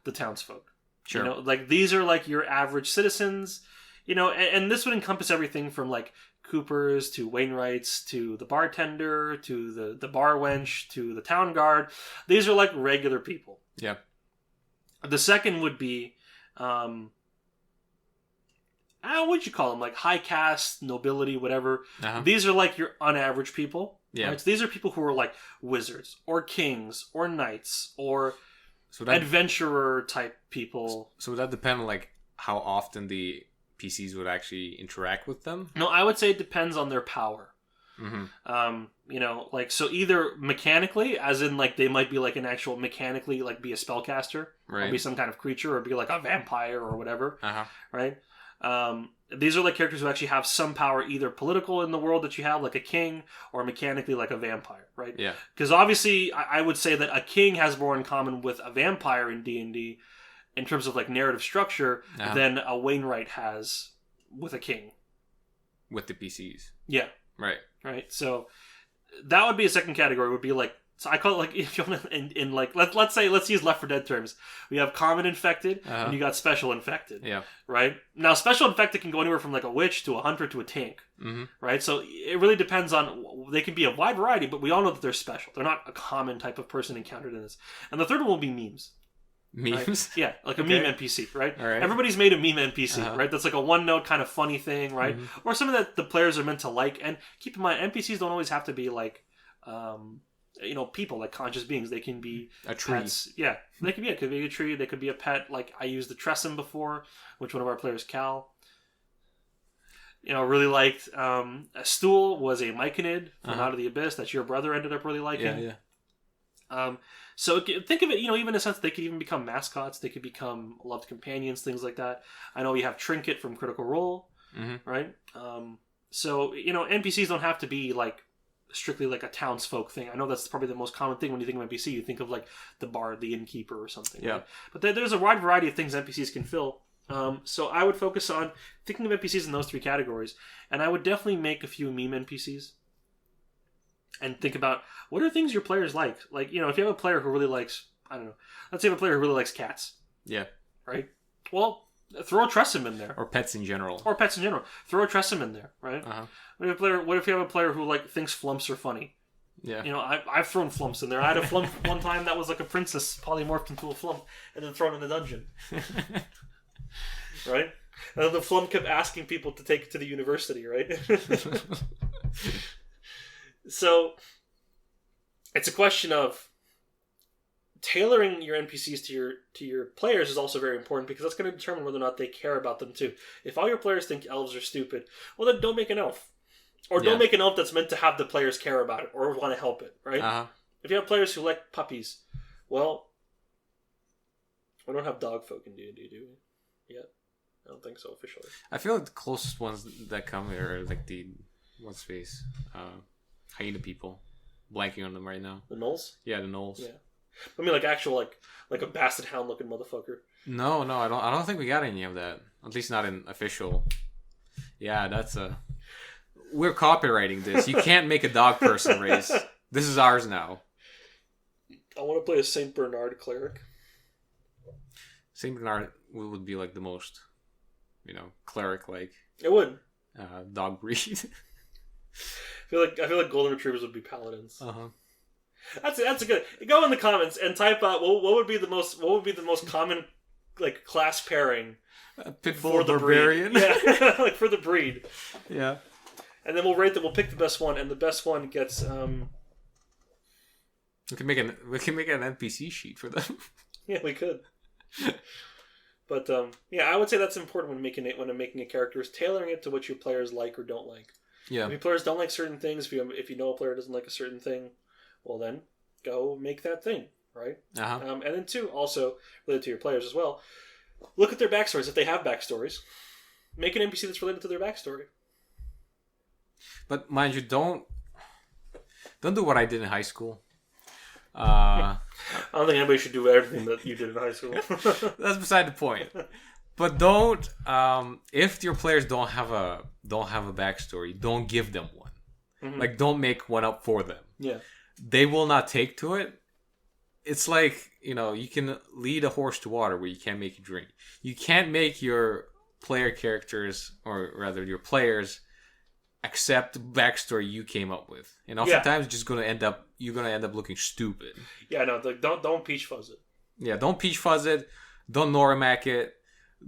the townsfolk. Sure. Like, these are, like, your average citizens, and this would encompass everything from, like, Coopers to Wainwrights to the bartender to the bar wench to the town guard. These are, like, regular people. Yeah. The second would be, what would you call them? Like, high caste, nobility, whatever. These are, like, your unaverage people. Yeah. Right? So these are people who are, like, wizards or kings or knights or adventurer type people. So would that depend on, like, how often the PCs would actually interact with them? No, I would say it depends on their power. Like, so either mechanically, as in, like, they might be, like, an actual mechanically, like, be a spellcaster, or be some kind of creature, or be, like, a vampire, or whatever, right? These are, like, characters who actually have some power, either political in the world that you have, like a king, or mechanically, like a vampire, right? Yeah. Because obviously, I would say that a king has more in common with a vampire in D&D, in terms of, like, narrative structure, than a Wainwright has with a king. With the PCs. Yeah. Right. So that would be a second category. Would be like, so I call it, like, if you want to, in like, let's use Left 4 Dead terms. We have common infected and you got special infected. Yeah. Right. Now, special infected can go anywhere from, like, a witch to a hunter to a tank. Right. So it really depends on. They can be a wide variety, but we all know that they're special. They're not a common type of person encountered in this. And the third one will be memes. Memes? Right? Yeah, like a meme NPC, right? All right? Everybody's made a meme NPC, right? That's like a one-note kind of funny thing, right? Or something that the players are meant to like. And keep in mind, NPCs don't always have to be like, people, like conscious beings. They can be a tree. Pets. Yeah, they could be. It could be a tree. They could be a pet. Like, I used the Tressum before, which one of our players, Cal, really liked. A Stool was a Myconid from Out of the Abyss that your brother ended up really liking. Yeah. So think of it, even in a sense, they could even become mascots. They could become loved companions, things like that. I know we have Trinket from Critical Role, right? So, NPCs don't have to be, like, strictly like a townsfolk thing. I know that's probably the most common thing when you think of NPC. You think of, like, the bard, the innkeeper, or something. Yeah. Right? But there's a wide variety of things NPCs can fill. So I would focus on thinking of NPCs in those 3 categories. And I would definitely make a few meme NPCs. And think about, what are things your players like? Like, if you have a player who really likes, I don't know, let's say you have a player who really likes cats. Yeah. Right? Well, throw a Tressum in there. Or pets in general. Throw a Tressum in there, right? What if you have a player who, like, thinks flumps are funny? Yeah. I've thrown flumps in there. I had a flump one time that was like a princess polymorphed into a flump and then thrown in the dungeon. Right? And then the flump kept asking people to take it to the university, right? So, it's a question of tailoring your NPCs to your players is also very important, because that's going to determine whether or not they care about them too. If all your players think elves are stupid, well, then don't make an elf. Or don't make an elf that's meant to have the players care about it or want to help it, right? If you have players who like puppies, well, we don't have dog folk in D&D, do we? Yet. I don't think so officially. I feel like the closest ones that come here are like the what's face hyena people. Blanking on them right now. The gnolls? Yeah, the gnolls. Yeah. I mean, like actual like a basset hound looking motherfucker. No, I don't think we got any of that. At least not in official. Yeah, that's we're copywriting this. You can't make a dog person race. This is ours now. I want to play a Saint Bernard cleric. Saint Bernard would be like the most, cleric like. It would. Dog breed. I feel like golden retrievers would be paladins. Uh-huh. That's a good. Go in the comments and type out what would be the most common like class pairing Pitbull barbarian. Yeah, like for the breed. Yeah. And then we'll rate them. We'll pick the best one, and the best one gets. We can make an NPC sheet for them. Yeah, we could. But yeah, I would say that's important when making a character is tailoring it to what your players like or don't like. Yeah. If your players don't like certain things, if you know a player doesn't like a certain thing, well then go make that thing, right? Uh-huh. And then two, also related to your players as well, look at their backstories. If they have backstories, make an NPC that's related to their backstory. But mind you, don't do what I did in high school. I don't think anybody should do everything that you did in high school. That's beside the point. But don't if your players don't have a backstory, don't give them one. Mm-hmm. Like don't make one up for them. Yeah. They will not take to it. It's like, you can lead a horse to water where you can't make it drink. You can't make your player characters, or rather your players, accept the backstory you came up with. And oftentimes you're gonna end up looking stupid. Yeah, no, don't peach fuzz it. Yeah, don't peach fuzz it. Don't Norimac it.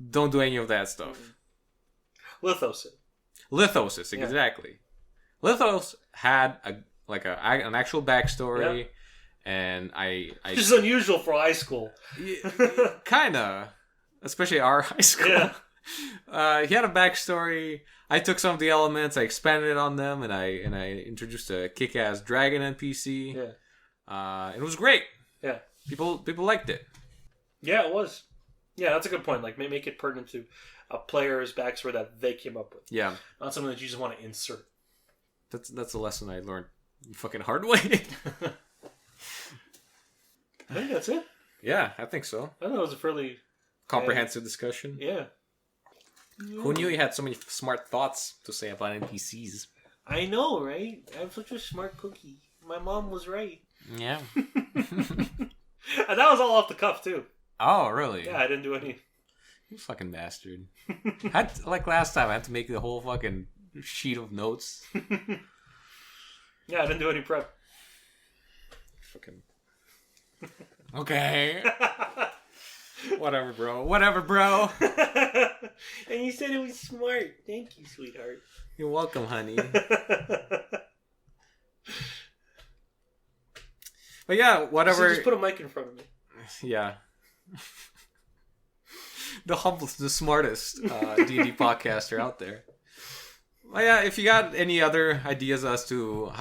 Don't do any of that stuff. Lithos it. Lithos it, exactly. Lithos had an actual backstory, and which is unusual for high school. Kinda, especially our high school. Yeah. He had a backstory. I took some of the elements, I expanded it on them, and I introduced a kick-ass dragon NPC. Yeah. It was great. Yeah. People liked it. Yeah, it was. Yeah, that's a good point. Like, make it pertinent to a player's backstory that they came up with. Yeah. Not something that you just want to insert. That's a lesson I learned the fucking hard way. I think that's it. Yeah, I think so. I thought it was a fairly comprehensive discussion. Yeah. Who knew you had so many smart thoughts to say about NPCs? I know, right? I'm such a smart cookie. My mom was right. Yeah. And that was all off the cuff, too. Oh, really? Yeah, I didn't do any. You fucking bastard. Like last time, I had to make the whole fucking sheet of notes. Yeah, I didn't do any prep. Fucking. Okay. Whatever, bro. And you said it was smart. Thank you, sweetheart. You're welcome, honey. But yeah, whatever. So just put a mic in front of me. Yeah. The humblest, the smartest D&D podcaster out there. Well, yeah, if you got any other ideas as to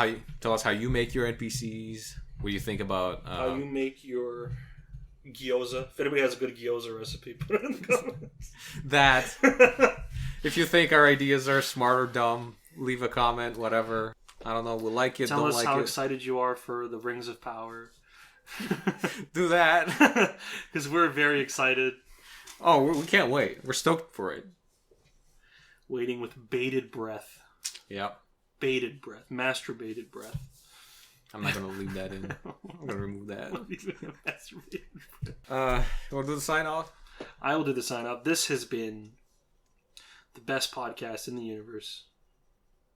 tell us how you make your NPCs, what do you think about how you make your gyoza? If anybody has a good gyoza recipe, put it in the comments. That. If you think our ideas are smart or dumb, leave a comment. Whatever. I don't know. We'll like it. Tell us like how it. excited you are for the Rings of Power. Do that because we're very excited. Oh, we can't wait. We're stoked for it. Waiting with bated breath. Yep. Bated breath. Masturbated breath. I'm not going to leave that in. I'm going to remove that. Masturbated breath. You want to do the sign off? I will do the sign off. This has been the best podcast in the universe.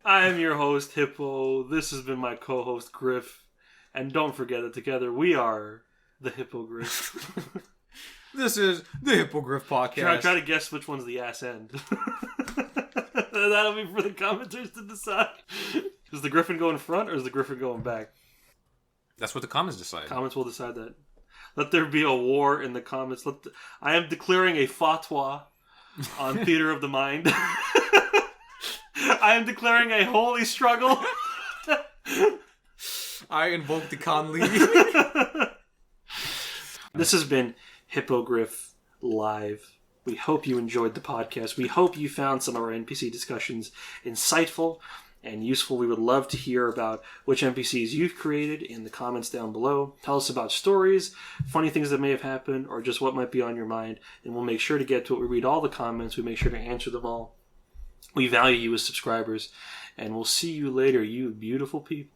I am your host, Hippo. This has been my co-host, Griff. And don't forget that together we are the Hippogryph. This is the Hippogryph podcast. Try to guess which one's the ass end. That'll be for the commenters to decide. Is the Griffin going front or is the Griffin going back? That's what the comments decide. Comments will decide that. Let there be a war in the comments. I am declaring a fatwa on Theater of the Mind. I am declaring a holy struggle. I invoke the Conley. This has been Hippogryph Live. We hope you enjoyed the podcast. We hope you found some of our NPC discussions insightful and useful. We would love to hear about which NPCs you've created in the comments down below. Tell us about stories, funny things that may have happened, or just what might be on your mind. And we'll make sure to get to it. We read all the comments. We make sure to answer them all. We value you as subscribers. And we'll see you later, you beautiful people.